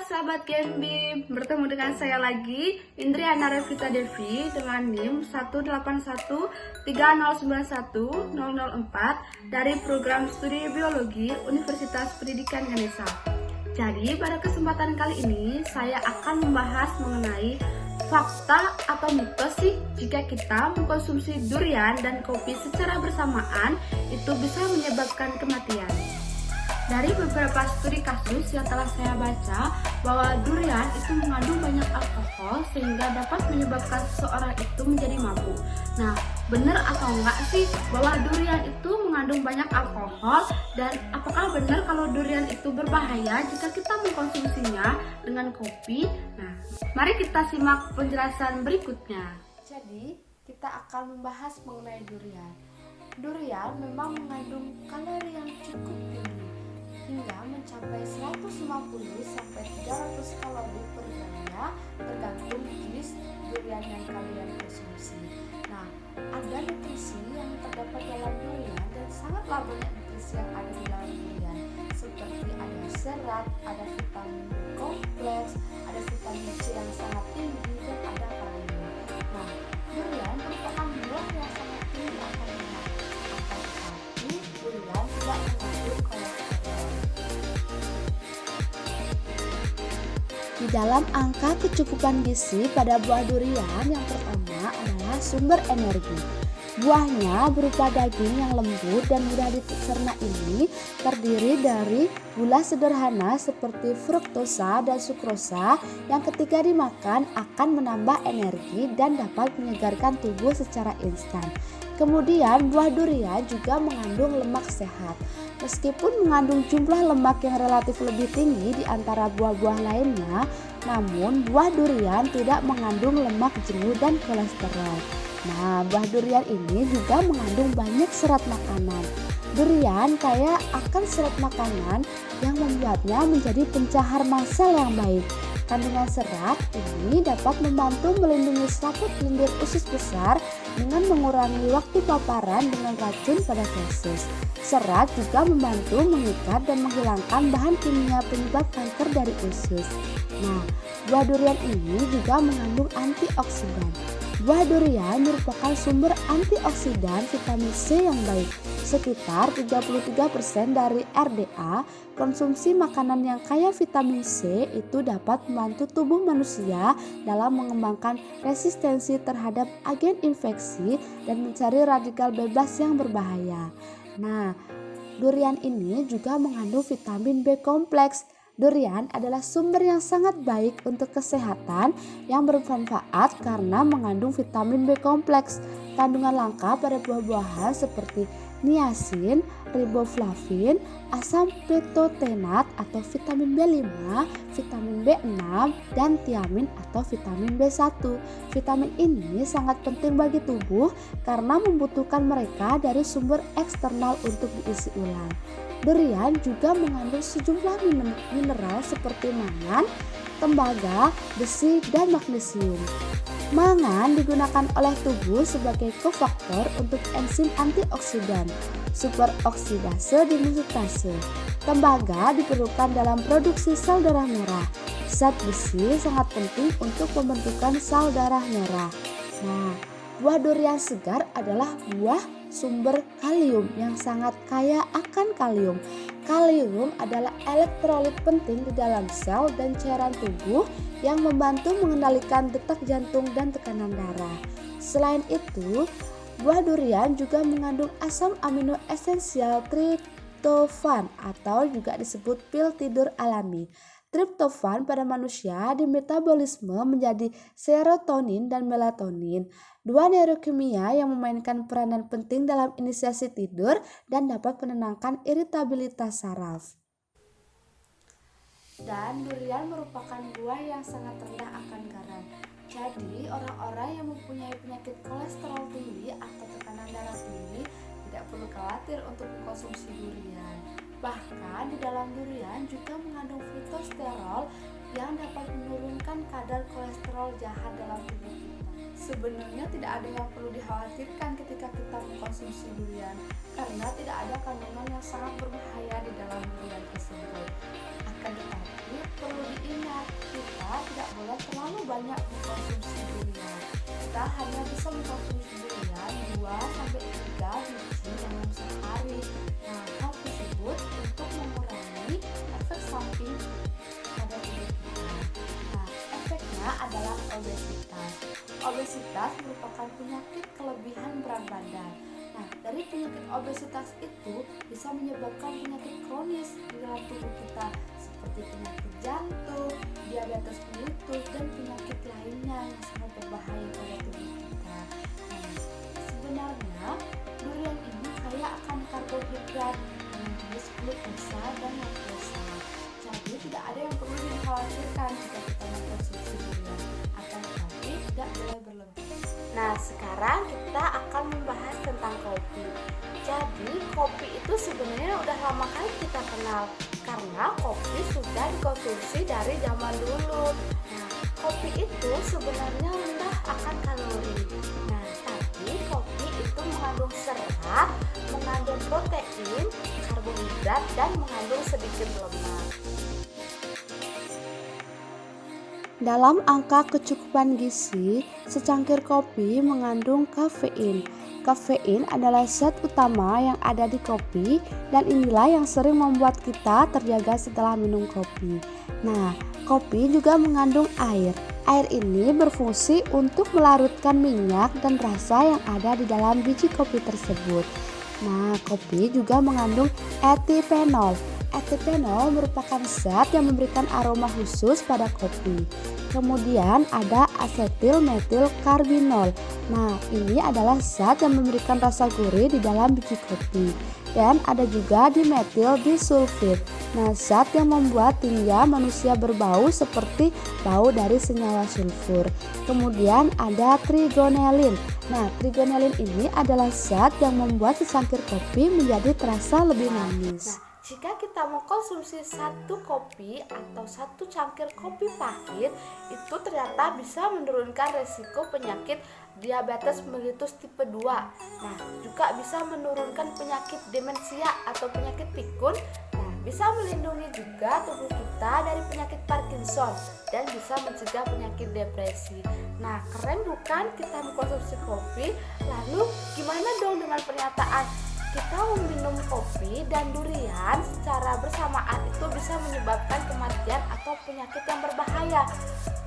sahabat Genbim, bertemu dengan saya lagi Indriana Revita Devi dengan NIM 18130910004 dari program studi biologi Universitas Pendidikan Ganesha. Jadi pada kesempatan kali ini saya akan membahas mengenai fakta atau mitos sih jika kita mengkonsumsi durian dan kopi secara bersamaan itu bisa menyebabkan kematian. Dari beberapa studi kasus yang telah saya baca bahwa durian itu mengandung banyak alkohol sehingga dapat menyebabkan seseorang itu menjadi mabuk. Nah, benar atau enggak sih bahwa durian itu mengandung banyak alkohol, dan apakah benar kalau durian itu berbahaya jika kita mengkonsumsinya dengan kopi? Nah, mari kita simak penjelasan berikutnya. Jadi, kita akan membahas mengenai durian. Durian memang mengandung kalori yang cukup tinggi, hingga mencapai 150 sampai 300 kalori per gramnya, tergantung jenis durian yang kalian konsumsi. Nah, ada nutrisi yang terdapat dalam durian dan sangatlah banyak nutrisi yang ada di dalam durian, seperti ada serat, ada vitamin B kompleks, ada vitamin C yang sangat tinggi, dan ada kalium. Nah, durian merupakan buah yang sangat tinggi akan lemak, akan tetapi durian tidak mengandung kolesterol. Di dalam angka kecukupan gizi pada buah durian, yang pertama adalah sumber energi. Buahnya berupa daging yang lembut dan mudah dicerna ini terdiri dari gula sederhana seperti fruktosa dan sukrosa yang ketika dimakan akan menambah energi dan dapat menyegarkan tubuh secara instan. Kemudian buah durian juga mengandung lemak sehat. Meskipun mengandung jumlah lemak yang relatif lebih tinggi di antara buah-buah lainnya, namun buah durian tidak mengandung lemak jenuh dan kolesterol. Nah, buah durian ini juga mengandung banyak serat makanan. Durian kaya akan serat makanan yang membuatnya menjadi pencahar massa yang baik. Kandungan serat ini dapat membantu melindungi saput lendir usus besar dengan mengurangi waktu paparan dengan racun pada feses. Serat juga membantu mengikat dan menghilangkan bahan kimia penyebab kanker dari usus. Nah, buah durian ini juga mengandung antioksidan. Buah durian merupakan sumber antioksidan vitamin C yang baik. Sekitar 33% dari RDA, konsumsi makanan yang kaya vitamin C itu dapat membantu tubuh manusia dalam mengembangkan resistensi terhadap agen infeksi dan mencari radikal bebas yang berbahaya. Nah, durian ini juga mengandung vitamin B kompleks. Durian adalah sumber yang sangat baik untuk kesehatan yang bermanfaat karena mengandung vitamin B kompleks. Kandungan langka pada buah-buahan seperti niacin, riboflavin, asam petotenat atau vitamin B5, vitamin B6, dan tiamin atau vitamin B1. Vitamin ini sangat penting bagi tubuh karena membutuhkan mereka dari sumber eksternal untuk diisi ulang. Durian juga mengandung sejumlah mineral seperti mangan, tembaga, besi, dan magnesium. Mangan digunakan oleh tubuh sebagai kofaktor untuk enzim antioksidan, superoksidase dimutase. Tembaga diperlukan dalam produksi sel darah merah. Zat besi sangat penting untuk pembentukan sel darah merah. Nah, buah durian segar adalah buah sumber kalium yang sangat kaya akan kalium. Kalium adalah elektrolit penting di dalam sel dan cairan tubuh yang membantu mengendalikan detak jantung dan tekanan darah. Selain itu, buah durian juga mengandung asam amino esensial triptofan atau juga disebut pil tidur alami. Triptofan pada manusia dimetabolisme menjadi serotonin dan melatonin, dua neurokimia yang memainkan peranan penting dalam inisiasi tidur dan dapat menenangkan iritabilitas saraf. Dan durian merupakan buah yang sangat rendah akan garam. Jadi orang-orang yang mempunyai penyakit kolesterol tinggi atau tekanan darah tinggi tidak perlu khawatir untuk mengkonsumsi durian. Bahkan di dalam durian juga mengandung fitosterol yang dapat menurunkan kadar kolesterol jahat dalam tubuh kita. Sebenarnya tidak ada yang perlu dikhawatirkan ketika kita mengkonsumsi durian, karena tidak ada kandungan yang sangat berbahaya di dalam durian tersebut. Akan tetapi perlu diingat hanya bisa mengkonsumsi durian 2-3 biji dalam sehari. Nah, hal tersebut untuk mengurangi efek samping pada tubuh kita. Nah, efeknya adalah obesitas. Obesitas merupakan penyakit kelebihan berat badan. Nah, dari penyakit obesitas itu bisa menyebabkan penyakit kronis di dalam tubuh kita seperti penyakit jantung, diabetes mellitus, dan penyakit lainnya yang sangat berbahaya pada tubuh kita. Nah, sebenarnya durian ini kaya akan karbohidrat dengan jenis glukosa dan laktosa. Jadi tidak ada yang perlu dikhawatirkan jika kita mengkonsumsi durian, akan tetapi tidak boleh berlebih. Nah, sekarang kita akan membahas tentang kopi. Jadi, kopi itu sebenarnya udah lama kali kita kenal karena kopi sudah dikonsumsi dari zaman dulu. Nah, kopi itu sebenarnya rendah akan kalori. Nah, tapi kopi itu mengandung serat, mengandung protein, karbohidrat, dan mengandung sedikit lemak. Dalam angka kecukupan gizi, secangkir kopi mengandung kafein. Kafein adalah zat utama yang ada di kopi dan inilah yang sering membuat kita terjaga setelah minum kopi. Nah, kopi juga mengandung air. Air ini berfungsi untuk melarutkan minyak dan rasa yang ada di dalam biji kopi tersebut. Nah, kopi juga mengandung etipenol. Etipenol merupakan zat yang memberikan aroma khusus pada kopi. Kemudian ada asetil metil karbinol. Nah, ini adalah zat yang memberikan rasa gurih di dalam biji kopi. Dan ada juga dimetil disulfid. Nah, zat yang membuat tinja manusia berbau seperti bau dari senyawa sulfur. Kemudian ada trigonelin. Nah, trigonelin ini adalah zat yang membuat secangkir kopi menjadi terasa lebih manis. Jika kita mengkonsumsi satu kopi atau satu cangkir kopi pahit, itu ternyata bisa menurunkan resiko penyakit diabetes mellitus tipe 2. Nah, juga bisa menurunkan penyakit demensia atau penyakit pikun. Nah, bisa melindungi juga tubuh kita dari penyakit Parkinson dan bisa mencegah penyakit depresi. Nah, keren bukan kita mengkonsumsi kopi? Lalu gimana dong dengan pernyataan kita meminum kopi dan durian secara bersamaan itu bisa menyebabkan kematian atau penyakit yang berbahaya?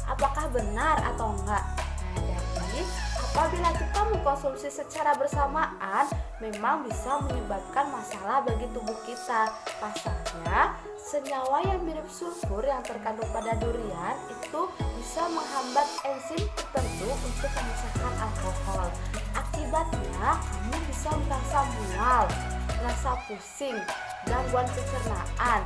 Apakah benar atau enggak? Nah, jadi apabila kita mengkonsumsi secara bersamaan memang bisa menyebabkan masalah bagi tubuh kita. Pasalnya, senyawa yang mirip sulfur yang terkandung pada durian itu bisa menghambat enzim tertentu untuk memisahkan alkohol. Akibatnya, kamu bisa merasa mual, merasa pusing, gangguan pencernaan,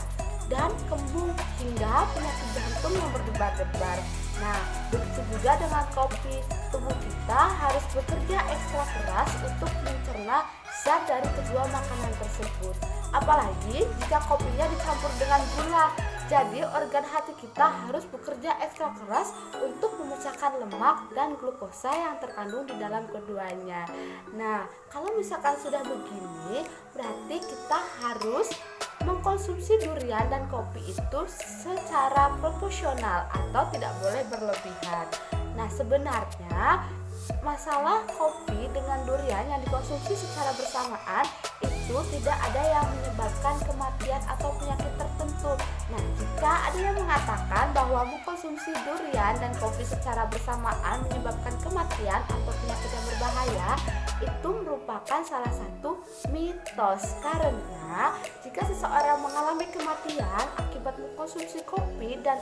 dan kembung hingga penyakit jantung yang berdebar-debar. Nah, begitu juga dengan kopi. Tubuh kita harus bekerja ekstra keras untuk mencerna zat dari kedua makanan tersebut. Apalagi jika kopinya dicampur dengan gula. Jadi organ hati kita harus bekerja ekstra keras untuk memecahkan lemak dan glukosa yang terkandung di dalam keduanya. Nah, kalau misalkan sudah begini, berarti kita harus mengkonsumsi durian dan kopi itu secara proporsional atau tidak boleh berlebihan. Nah, sebenarnya masalah kopi dengan durian yang dikonsumsi secara bersamaan itu tidak ada yang menyebabkan kematian atau penyakit tertentu. Nah, jika ada yang mengatakan bahwa mengkonsumsi durian dan kopi secara bersamaan menyebabkan kematian atau penyakit yang berbahaya, itu merupakan salah satu mitos. Karena jika seseorang mengalami kematian akibat mengkonsumsi kopi dan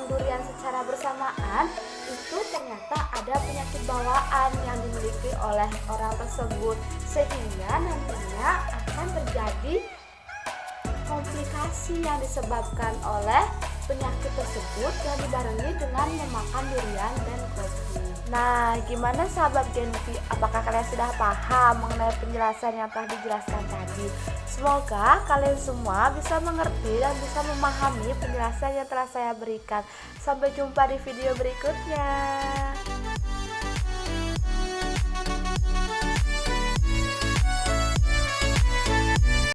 durian secara bersamaan, itu ternyata ada penyakit bawaan yang dimiliki oleh orang tersebut, sehingga nantinya akan terjadi komplikasi yang disebabkan oleh penyakit tersebut yang dibarengi dengan memakan durian dan kopi. Nah, gimana sahabat Genpi? Apakah kalian sudah paham mengenai penjelasan yang telah dijelaskan tadi? Semoga kalian semua bisa mengerti dan bisa memahami penjelasan yang telah saya berikan. Sampai jumpa di video berikutnya.